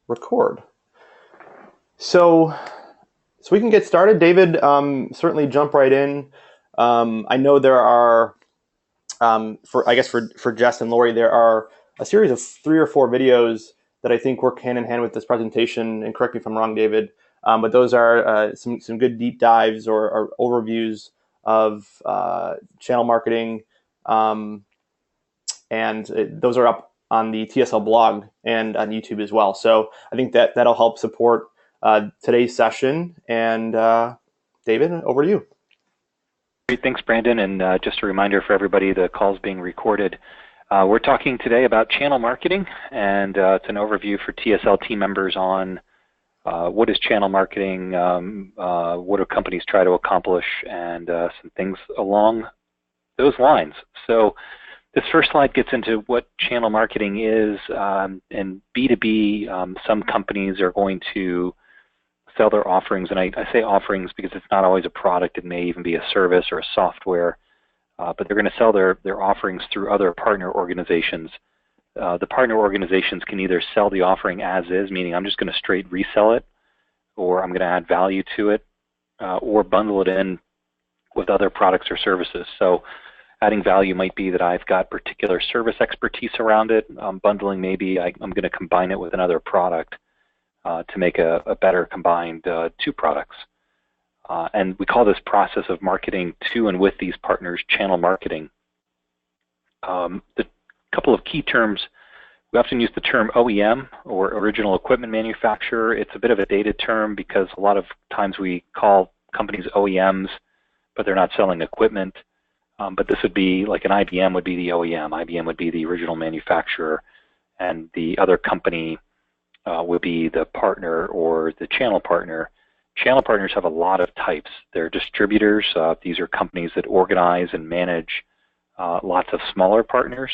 record. So we can get started. David, certainly jump right in. I know there are, for Jess and Lori, there are a series of 3 or 4 videos that I think work hand in hand with this presentation. And correct me if I'm wrong, David, but those are some good deep dives or overviews of channel marketing, and those are up on the TSL blog and on YouTube as well. So I think that'll help support today's session. And David, over to you. Great, thanks, Brandon. And just a reminder for everybody, the call's being recorded. We're talking today about channel marketing, and it's an overview for TSL team members on what is channel marketing, what do companies try to accomplish, and some things along those lines. So this first slide gets into what channel marketing is. In B2B, some companies are going to sell their offerings, and I say offerings because it's not always a product. It may even be a service or a software, but they're going to sell their offerings through other partner organizations. The partner organizations can either sell the offering as is, meaning I'm just going to straight resell it, or I'm going to add value to it, or bundle it in with other products or services. So adding value might be that I've got particular service expertise around it. Bundling, maybe I'm going to combine it with another product to make a better combined 2 products. And we call this process of marketing to and with these partners channel marketing. The couple of key terms, we often use the term OEM, or original equipment manufacturer. It's a bit of a dated term because a lot of times we call companies OEMs, but they're not selling equipment. But this would be like an IBM would be the OEM. IBM would be the original manufacturer, and the other company would be the partner or the channel partner. Channel partners have a lot of types. They're distributors. These are companies that organize and manage lots of smaller partners.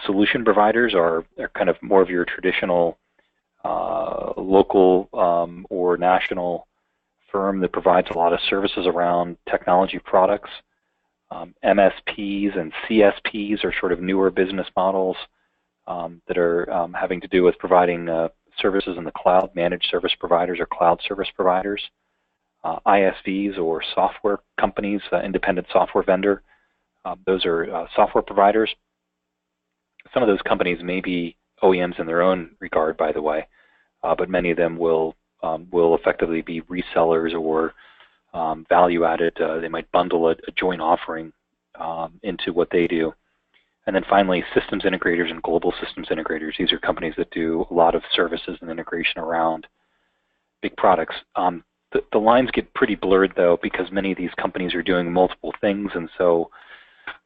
Solution providers are kind of more of your traditional local or national firm that provides a lot of services around technology products. MSPs and CSPs are sort of newer business models that are having to do with providing services in the cloud. Managed service providers or cloud service providers. ISVs or software companies, independent software vendor. Those are software providers. Some of those companies may be OEMs in their own regard, by the way, but many of them will effectively be resellers or value added. They might bundle a joint offering into what they do. And then finally, systems integrators and global systems integrators. These are companies that do a lot of services and integration around big products. The lines get pretty blurred, though, because many of these companies are doing multiple things. And so,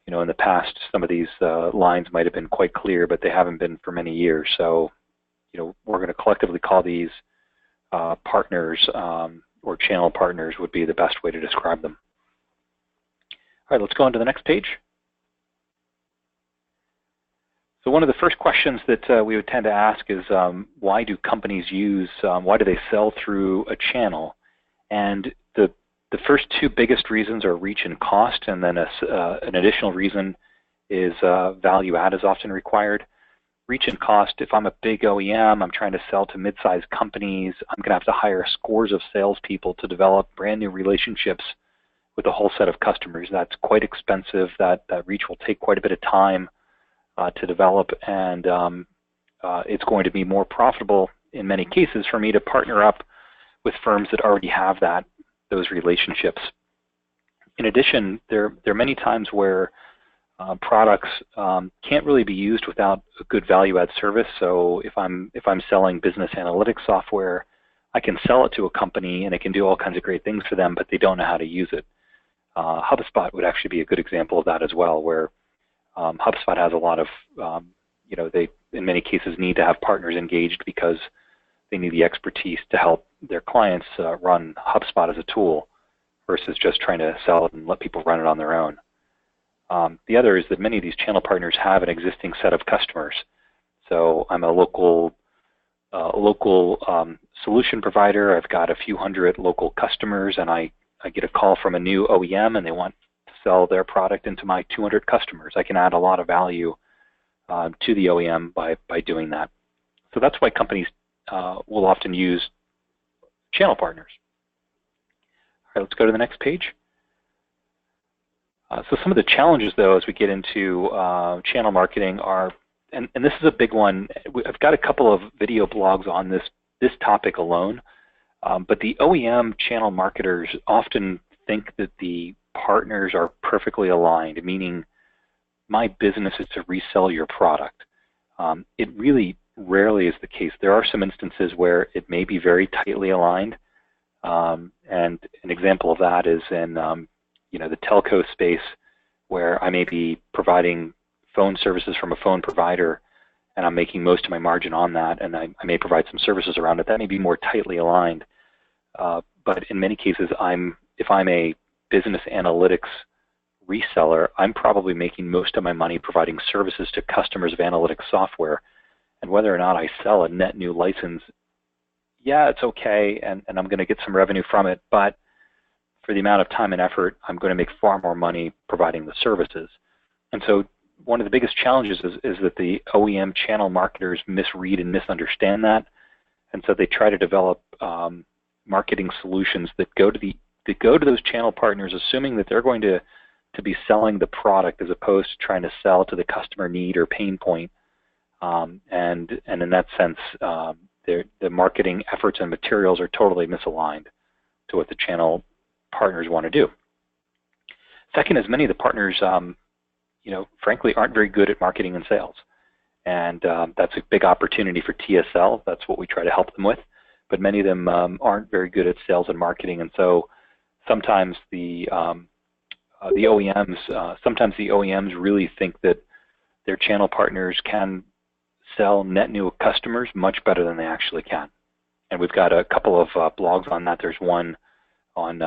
you know, in the past, some of these lines might have been quite clear, but they haven't been for many years. So, you know, we're going to collectively call these partners or channel partners would be the best way to describe them. All right, let's go on to the next page. So one of the first questions that we would tend to ask is why do companies why do they sell through a channel? And the first 2 biggest reasons are reach and cost, and then an additional reason is value add is often required. Reach and cost, if I'm a big OEM, I'm trying to sell to mid-sized companies, I'm going to have to hire scores of salespeople to develop brand new relationships with a whole set of customers. That's quite expensive. That reach will take quite a bit of time to develop, and it's going to be more profitable in many cases for me to partner up with firms that already have those relationships. In addition, there are many times where products can't really be used without a good value-add service. So if I'm selling business analytics software, I can sell it to a company and it can do all kinds of great things for them, but they don't know how to use it. HubSpot would actually be a good example of that as well, where HubSpot has a lot of, they in many cases need to have partners engaged because they need the expertise to help their clients run HubSpot as a tool versus just trying to sell it and let people run it on their own. The other is that many of these channel partners have an existing set of customers. So I'm a local solution provider. I've got a few hundred local customers, and I get a call from a new OEM, and they want to sell their product into my 200 customers. I can add a lot of value to the OEM by doing that. So that's why companies will often use channel partners. All right, let's go to the next page. So some of the challenges, though, as we get into channel marketing are, and this is a big one. I've got a couple of video blogs on this topic alone, but the OEM channel marketers often think that the partners are perfectly aligned, meaning my business is to resell your product. It really rarely is the case. There are some instances where it may be very tightly aligned, and an example of that is in the telco space, where I may be providing phone services from a phone provider, and I'm making most of my margin on that, and I may provide some services around it. That may be more tightly aligned. But in many cases, if I'm a business analytics reseller, I'm probably making most of my money providing services to customers of analytics software. And whether or not I sell a net new license, yeah, it's okay, and I'm going to get some revenue from it, but for the amount of time and effort, I'm going to make far more money providing the services. And so one of the biggest challenges is that the OEM channel marketers misread and misunderstand that, and so they try to develop marketing solutions that go to those channel partners, assuming that they're going to be selling the product as opposed to trying to sell to the customer need or pain point. And in that sense, the marketing efforts and materials are totally misaligned to what the channel partners want to do. Second is many of the partners, frankly, aren't very good at marketing and sales. And that's a big opportunity for TSL. That's what we try to help them with. But many of them aren't very good at sales and marketing. And so sometimes the OEMs really think that their channel partners can sell net new customers much better than they actually can. And we've got a couple of blogs on that. There's one on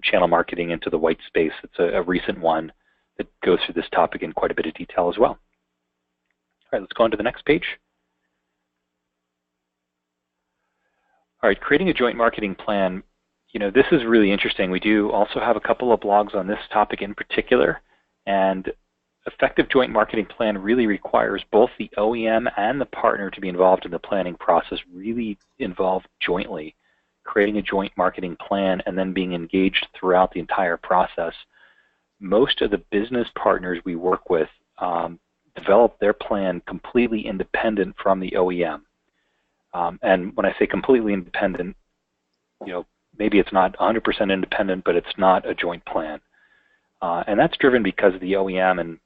channel marketing into the white space. It's a recent one that goes through this topic in quite a bit of detail as well. All right, let's go on to the next page. All right, creating a joint marketing plan. This is really interesting. We do also have a couple of blogs on this topic in particular, and effective joint marketing plan really requires both the OEM and the partner to be involved in the planning process, really involved jointly, creating a joint marketing plan and then being engaged throughout the entire process. Most of the business partners we work with develop their plan completely independent from the OEM. And when I say completely independent, maybe it's not 100% independent, but it's not a joint plan. And that's driven because the OEM, and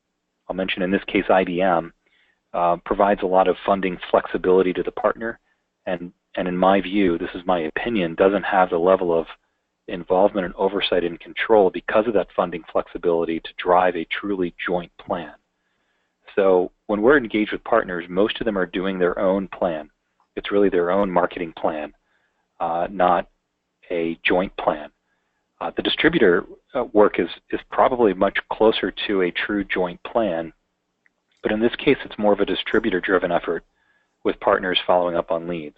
I'll mention in this case IBM, provides a lot of funding flexibility to the partner, and in my view, this is my opinion, doesn't have the level of involvement and oversight and control because of that funding flexibility to drive a truly joint plan. So when we're engaged with partners, most of them are doing their own plan. It's really their own marketing plan, not a joint plan. The distributor work is probably much closer to a true joint plan, but in this case, it's more of a distributor-driven effort with partners following up on leads.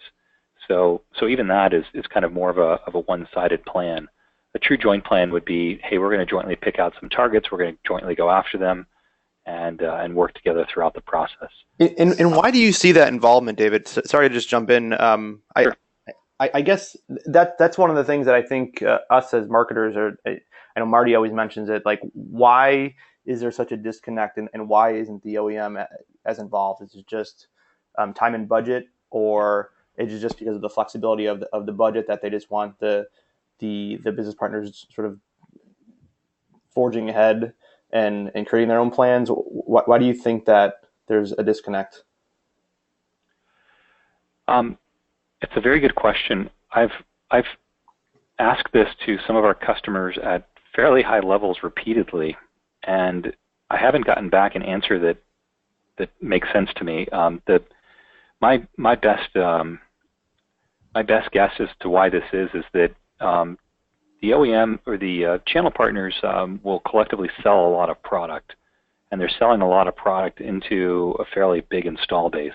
So even that is kind of more of a one-sided plan. A true joint plan would be, hey, we're going to jointly pick out some targets, we're going to jointly go after them, and work together throughout the process. And why do you see that involvement, David? Sorry to just jump in. Sure. I guess that's one of the things that I think us as marketers I know Marty always mentions it. Like, why is there such a disconnect, and why isn't the OEM as involved? Is it just time and budget, or is it just because of the flexibility of the budget that they just want the business partners sort of forging ahead and creating their own plans? Why do you think that there's a disconnect? It's a very good question. I've asked this to some of our customers at fairly high levels repeatedly, and I haven't gotten back an answer that makes sense to me. My best guess as to why this is that the OEM or the channel partners will collectively sell a lot of product, and they're selling a lot of product into a fairly big install base.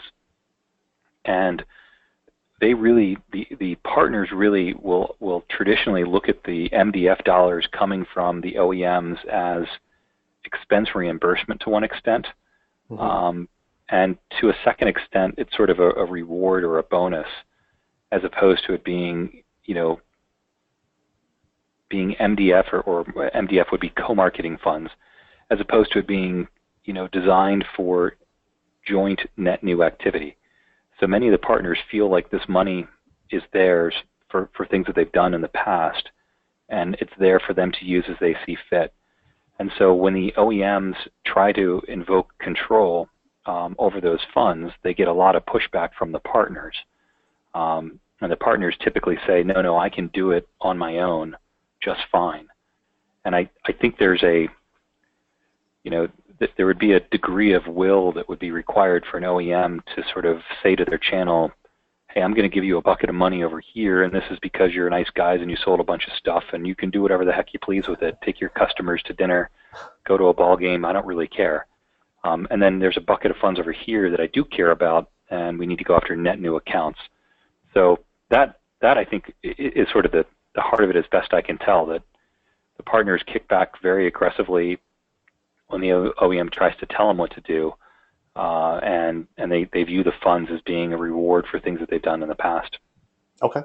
And they really, the partners really will traditionally look at the MDF dollars coming from the OEMs as expense reimbursement to one extent. Mm-hmm. And to a second extent, it's sort of a reward or a bonus as opposed to it being, being MDF or MDF would be co-marketing funds, as opposed to it being, designed for joint net new activity. So many of the partners feel like this money is theirs for things that they've done in the past, and it's there for them to use as they see fit. And so when the OEMs try to invoke control over those funds, they get a lot of pushback from the partners. And the partners typically say, no, I can do it on my own just fine. And I think there's there would be a degree of will that would be required for an OEM to sort of say to their channel, hey, I'm going to give you a bucket of money over here, and this is because you're nice guys and you sold a bunch of stuff, and you can do whatever the heck you please with it. Take your customers to dinner, go to a ball game, I don't really care. And then there's a bucket of funds over here that I do care about, and we need to go after net new accounts. So that I think is sort of the heart of it, as best I can tell, that the partners kick back very aggressively when the OEM tries to tell them what to do, and they view the funds as being a reward for things that they've done in the past. Okay.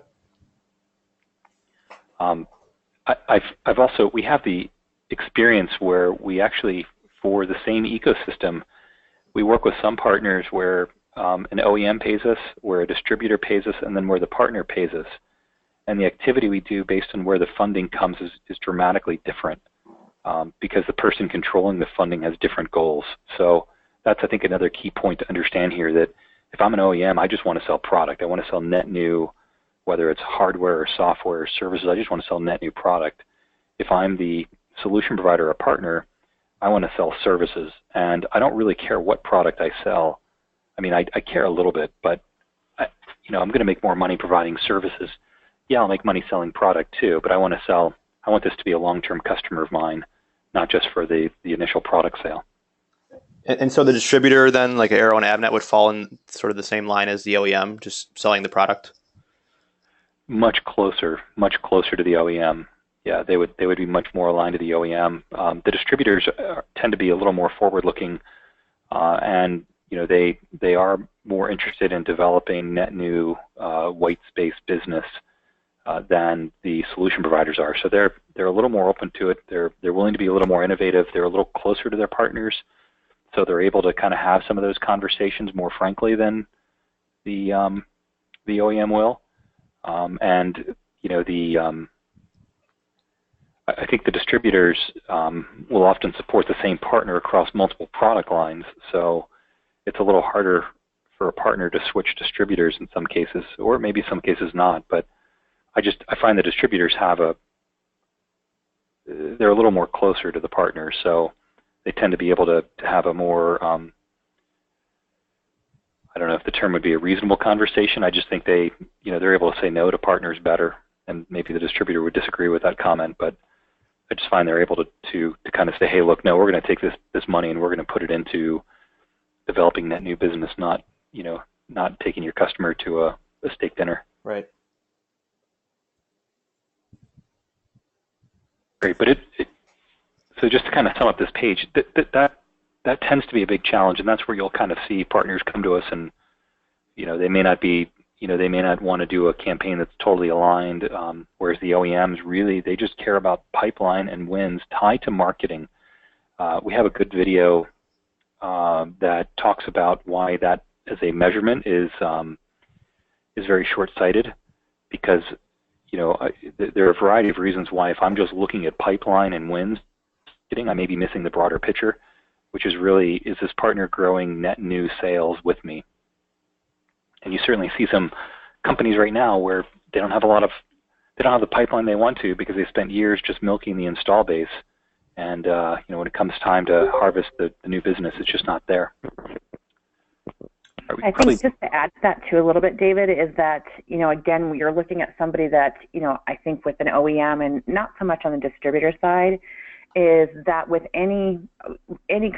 We have the experience where we actually, for the same ecosystem, we work with some partners where an OEM pays us, where a distributor pays us, and then where the partner pays us. And the activity we do based on where the funding comes is dramatically different, because the person controlling the funding has different goals. So that's, I think, another key point to understand here, that if I'm an OEM, I just want to sell product. I want to sell net new, whether it's hardware or software or services. I just want to sell net new product. If I'm the solution provider or partner, I want to sell services. And I don't really care what product I sell. I mean, I care a little bit, but I'm going to make more money providing services. Yeah, I'll make money selling product too, but I want this to be a long-term customer of mine, not just for the initial product sale. And so the distributor then, like Arrow and Avnet, would fall in sort of the same line as the OEM, just selling the product? Much closer to the OEM. Yeah, they would be much more aligned to the OEM. The distributors tend to be a little more forward-looking, and they are more interested in developing net new white space business than the solution providers are. So they're a little more open to it. They're willing to be a little more innovative. They're a little closer to their partners, so they're able to kind of have some of those conversations more frankly than the OEM will. I think the distributors will often support the same partner across multiple product lines. So it's a little harder for a partner to switch distributors in some cases, or maybe some cases not. But I find the distributors they're a little more closer to the partners, so they tend to be able to have a more, I don't know if the term would be a reasonable conversation. I just think they're able to say no to partners better, and maybe the distributor would disagree with that comment, but I just find they're able to kind of say, hey, look, no, we're going to take this money and we're going to put it into developing net new business, not taking your customer to a steak dinner. Right. Great, but so just to kind of sum up this page, that tends to be a big challenge, and that's where you'll kind of see partners come to us, and they may not want to do a campaign that's totally aligned, whereas the OEMs really, they just care about pipeline and wins tied to marketing. We have a good video that talks about why that as a measurement is very short-sighted, because there are a variety of reasons why, if I'm just looking at pipeline and wins, I may be missing the broader picture, which is really, is this partner growing net new sales with me? And you certainly see some companies right now where they don't have the pipeline they want to, because they spent years just milking the install base, and when it comes time to harvest the new business, it's just not there. I think just to add to that too a little bit, David, is that, again, you're looking at somebody that, I think with an OEM, and not so much on the distributor side, is that with any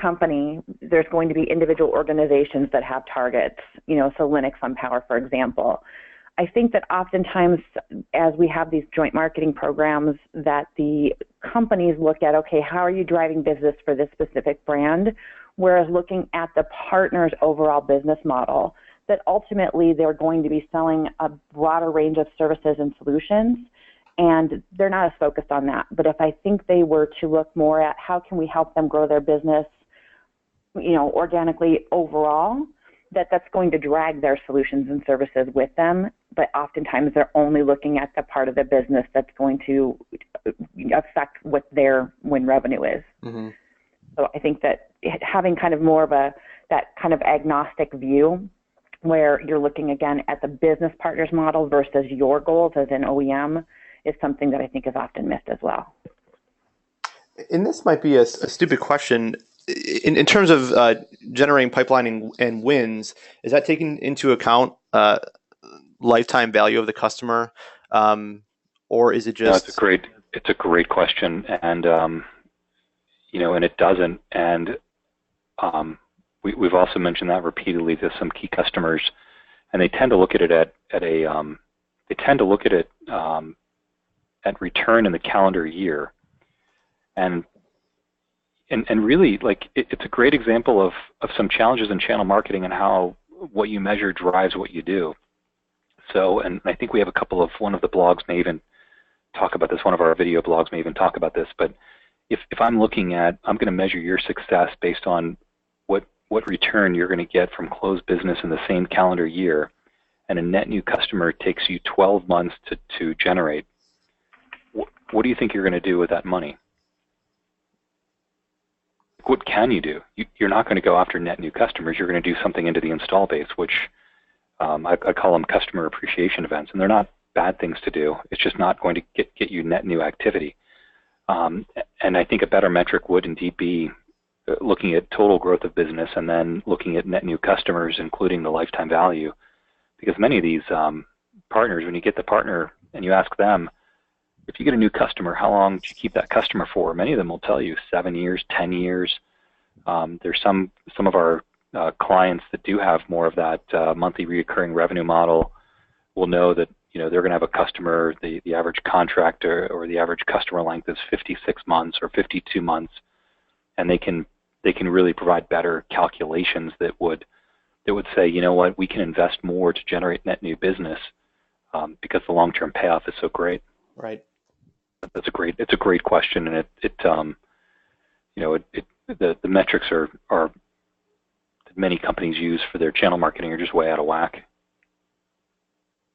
company, there's going to be individual organizations that have targets, so Linux on Power, for example. I think that oftentimes as we have these joint marketing programs, that the companies look at, okay, how are you driving business for this specific brand? Whereas looking at the partner's overall business model, that ultimately they're going to be selling a broader range of services and solutions, and they're not as focused on that. But if I think they were to look more at how can we help them grow their business, organically overall, that's going to drag their solutions and services with them. But oftentimes they're only looking at the part of the business that's going to affect what their win revenue is. Mm-hmm. So I think that having kind of more of that kind of agnostic view, where you're looking again at the business partners model versus your goals as an OEM, is something that I think is often missed as well. And this might be a stupid question. In terms of generating pipeline and wins, is that taking into account lifetime value of the customer, or is it just? No, it's a great question, and and it doesn't. And we've also mentioned that repeatedly to some key customers, and they tend to look at it at return in the calendar year, and really, it's a great example of some challenges in channel marketing and how what you measure drives what you do. So, and I think we have one of the blogs may even talk about this, one of our video blogs may even talk about this, but if I'm going to measure your success based on what return you're going to get from closed business in the same calendar year, and a net new customer takes you 12 months to generate, what do you think you're going to do with that money? What can you do? You're not going to go after net new customers. You're going to do something into the install base, which I call them customer appreciation events, and they're not bad things to do. It's just not going to get you net new activity. And I think a better metric would indeed be looking at total growth of business and then looking at net new customers, including the lifetime value. Because many of these partners, when you get the partner and you ask them, if you get a new customer, how long do you keep that customer for? Many of them will tell you 7 years, 10 years. There's some of our clients that do have more of that monthly recurring revenue model will know that they're going to have a customer, the average contract or the average customer length is 56 months or 52 months, and they can really provide better calculations that would say, what, we can invest more to generate net new business because the long-term payoff is so great. Right. It's a great question, and the metrics are that many companies use for their channel marketing are just way out of whack.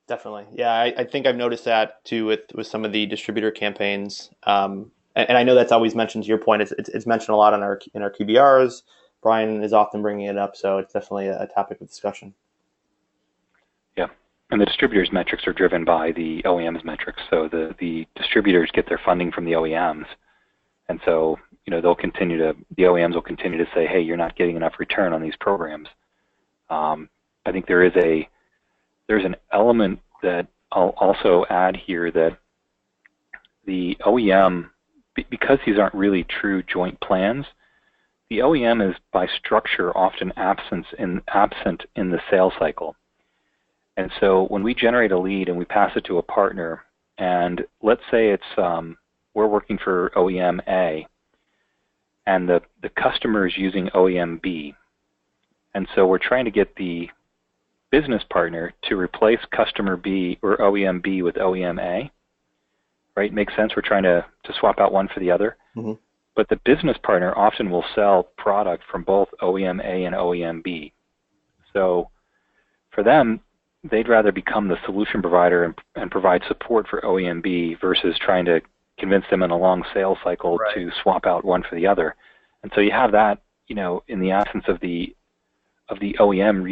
Definitely. Yeah, I think I've noticed that too with some of the distributor campaigns. And I know that's always mentioned, to your point, it's mentioned a lot in our QBRs. Brian is often bringing it up, so it's definitely a topic of discussion. Yeah, and the distributors' metrics are driven by the OEM's metrics. So the distributors get their funding from the OEMs, and so the OEMs will continue to say, hey, you're not getting enough return on these programs. I think there's an element that I'll also add here, that the OEM, because these aren't really true joint plans, the OEM is by structure often absent in the sales cycle. And so when we generate a lead and we pass it to a partner, and let's say it's we're working for OEM A, and the customer is using OEM B, and so we're trying to get the business partner to replace customer B or OEM B with OEM A, right? Makes sense. We're trying to swap out one for the other. Mm-hmm. But the business partner often will sell product from both OEM A and OEM B. So for them, they'd rather become the solution provider and provide support for OEM B versus trying to convince them in a long sales cycle right. to swap out one for the other. And so you have that, in the absence of the OEM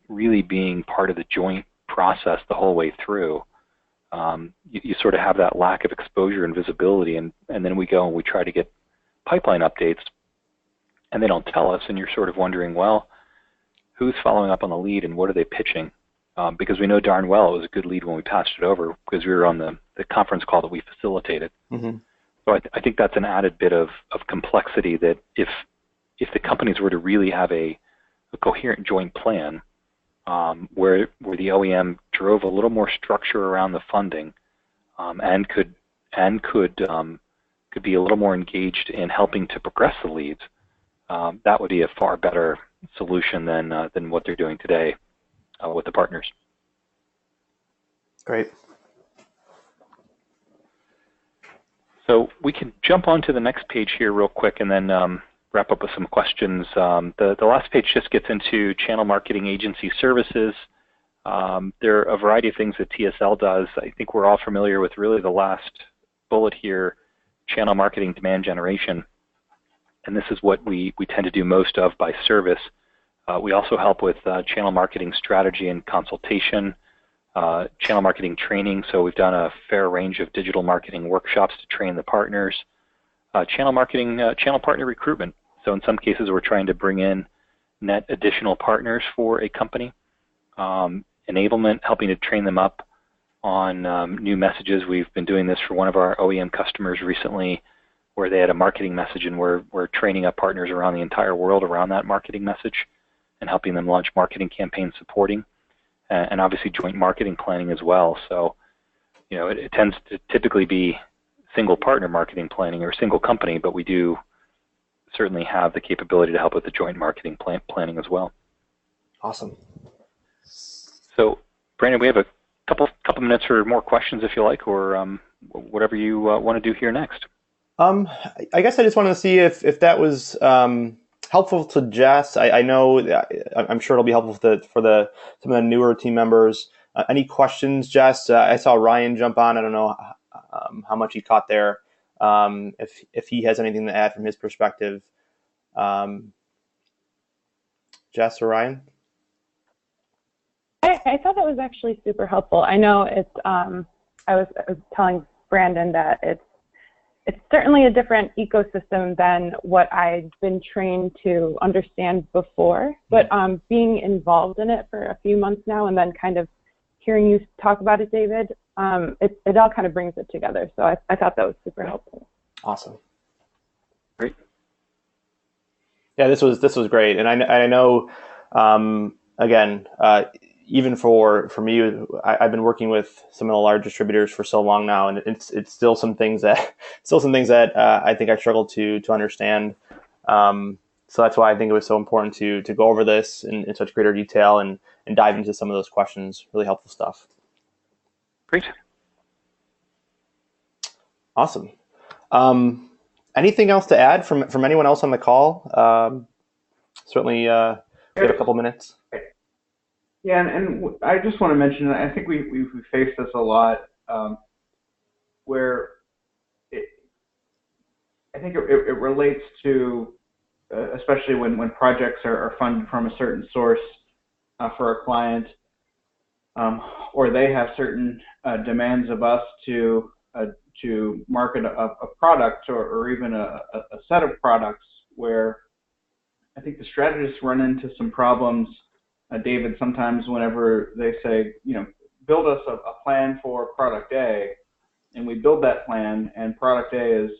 really being part of the joint process the whole way through. You sort of have that lack of exposure and visibility, and then we go and we try to get pipeline updates, and they don't tell us, and you're sort of wondering, well, who's following up on the lead and what are they pitching? Because we know darn well it was a good lead when we passed it over because we were on the conference call that we facilitated. Mm-hmm. So I think that's an added bit of complexity that if the companies were to really have a coherent joint plan, where the OEM drove a little more structure around the funding, and could be a little more engaged in helping to progress the leads, that would be a far better solution than what they're doing today. with the partners. Great. So we can jump on to the next page here real quick and then wrap up with some questions. The last page just gets into channel marketing agency services. There are a variety of things that TSL does. I think we're all familiar with really the last bullet here, channel marketing demand generation. And this is what we tend to do most of by service. We also help with channel marketing strategy and consultation, channel marketing training. So we've done a fair range of digital marketing workshops to train the partners. Channel marketing, channel partner recruitment. So in some cases, we're trying to bring in net additional partners for a company. Enablement, helping to train them up on new messages. We've been doing this for one of our OEM customers recently, where they had a marketing message, and we're training up partners around the entire world around that marketing message and helping them launch marketing campaigns supporting, and obviously joint marketing planning as well. So, you know, it tends to typically be single partner marketing planning or single company, but we do certainly have the capability to help with the joint marketing planning as well. Awesome. So, Brandon, we have a couple minutes for more questions if you like, or whatever you want to do here next. I guess I just wanted to see if that was helpful to Jess. I know, I'm sure it'll be helpful for some of the newer team members. Any questions, Jess? I saw Ryan jump on. I don't know how much he caught there. If he has anything to add from his perspective, Jess or Ryan? I thought that was actually super helpful. I know it's. I was telling Brandon that it's certainly a different ecosystem than what I'd been trained to understand before. But being involved in it for a few months now, and then kind of hearing you talk about it, David, it all kind of brings it together. So I thought that was super helpful. Awesome. Great. Yeah, this was great, and I know again. Even for me, I've been working with some of the large distributors for so long now, and it's still some things that I think I struggle to understand. So that's why I think it was so important to go over this in such greater detail and dive into some of those questions. Really helpful stuff. Great. Awesome. Anything else to add from anyone else on the call? Certainly, we have a couple minutes. Yeah, and I just want to mention, I think we face this a lot, where I think it relates to, especially when projects are funded from a certain source for a client, or they have certain demands of us to market a product or even a set of products, where I think the strategists run into some problems. David, sometimes whenever they say, build us a plan for product A, and we build that plan, and product A is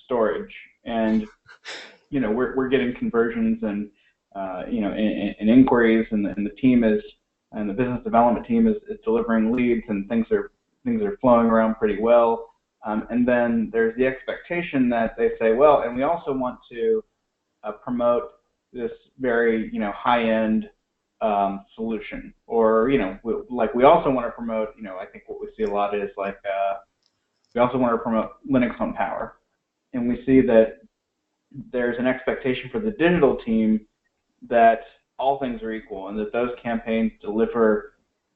storage, and we're getting conversions and and inquiries, and the team and the business development team is delivering leads, and things are flowing around pretty well, and then there's the expectation that they say, well, and we also want to promote this very high-end solution, or we also want to promote, I think what we see a lot is we also want to promote Linux on Power, and we see that there's an expectation for the digital team that all things are equal, and that those campaigns deliver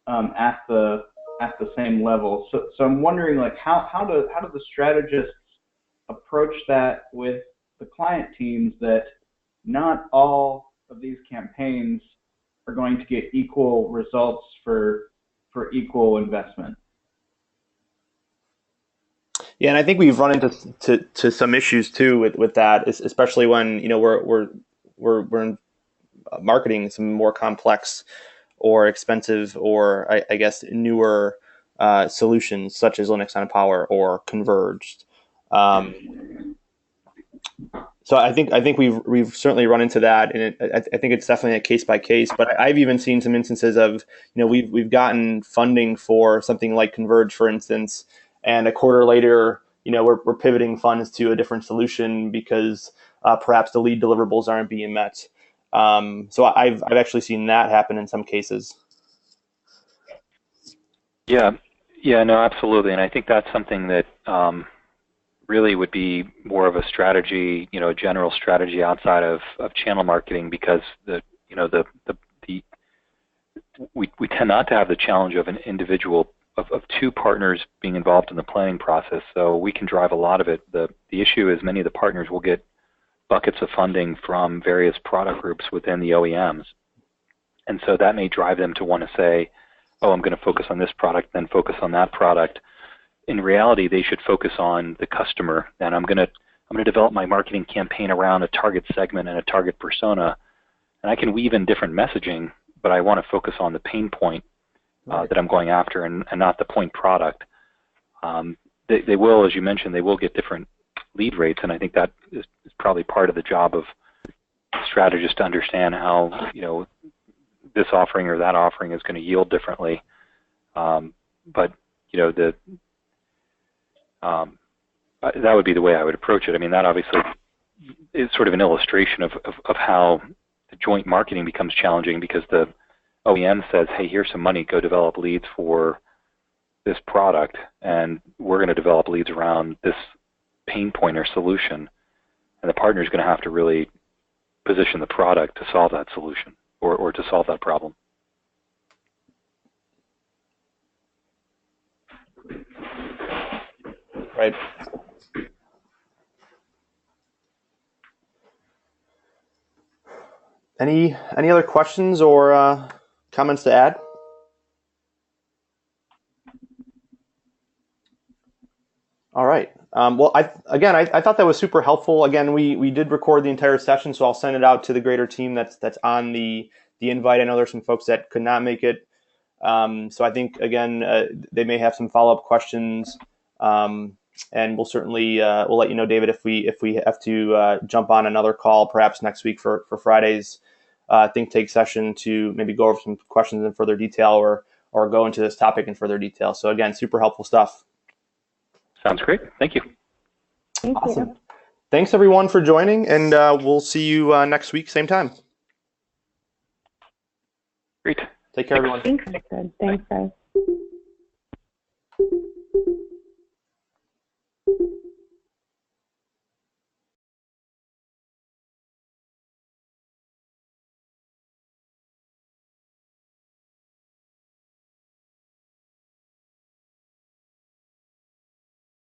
at the same level. So I'm wondering, how do the strategists approach that with the client teams, that not all of these campaigns are going to get equal results for equal investment? Yeah, and I think we've run into some issues too with that, especially when we're in marketing some more complex or expensive or I guess newer solutions such as Linux on Power or converged. So I think we've certainly run into that, and I think it's definitely a case by case. But I've even seen some instances of we've gotten funding for something like Converge, for instance, and a quarter later we're pivoting funds to a different solution because perhaps the lead deliverables aren't being met. So I've actually seen that happen in some cases. Yeah, yeah, no, absolutely, and I think that's something that really would be more of a strategy, a general strategy outside of channel marketing, because we tend not to have the challenge of an individual of two partners being involved in the planning process, so we can drive a lot of it. The issue is many of the partners will get buckets of funding from various product groups within the OEMs, and so that may drive them to want to say, oh, I'm going to focus on this product, then focus on that product. In reality, they should focus on the customer, and I'm going to develop my marketing campaign around a target segment and a target persona, and I can weave in different messaging, but I want to focus on the pain point that I'm going after, and not the point product. They will, as you mentioned, they will get different lead rates, and I think that is probably part of the job of strategists to understand how this offering or that offering is going to yield differently. But that would be the way I would approach it. I mean, that obviously is sort of an illustration of how the joint marketing becomes challenging, because the OEM says, hey, here's some money, go develop leads for this product, and we're going to develop leads around this pain point or solution. And the partner is going to have to really position the product to solve that solution or to solve that problem. Right. Any other questions or comments to add? All right. Well, I thought that was super helpful. Again, we did record the entire session, so I'll send it out to the greater team that's on the invite. I know there's some folks that could not make it. So I think, again, they may have some follow-up questions. And we'll certainly we'll let you know, David, if we have to jump on another call, perhaps next week for Friday's think tank session, to maybe go over some questions in further detail or go into this topic in further detail. So again, super helpful stuff. Sounds great. Thank you. Awesome. Thanks everyone for joining, and we'll see you next week, same time. Great. Take care, everyone. Thanks, guys.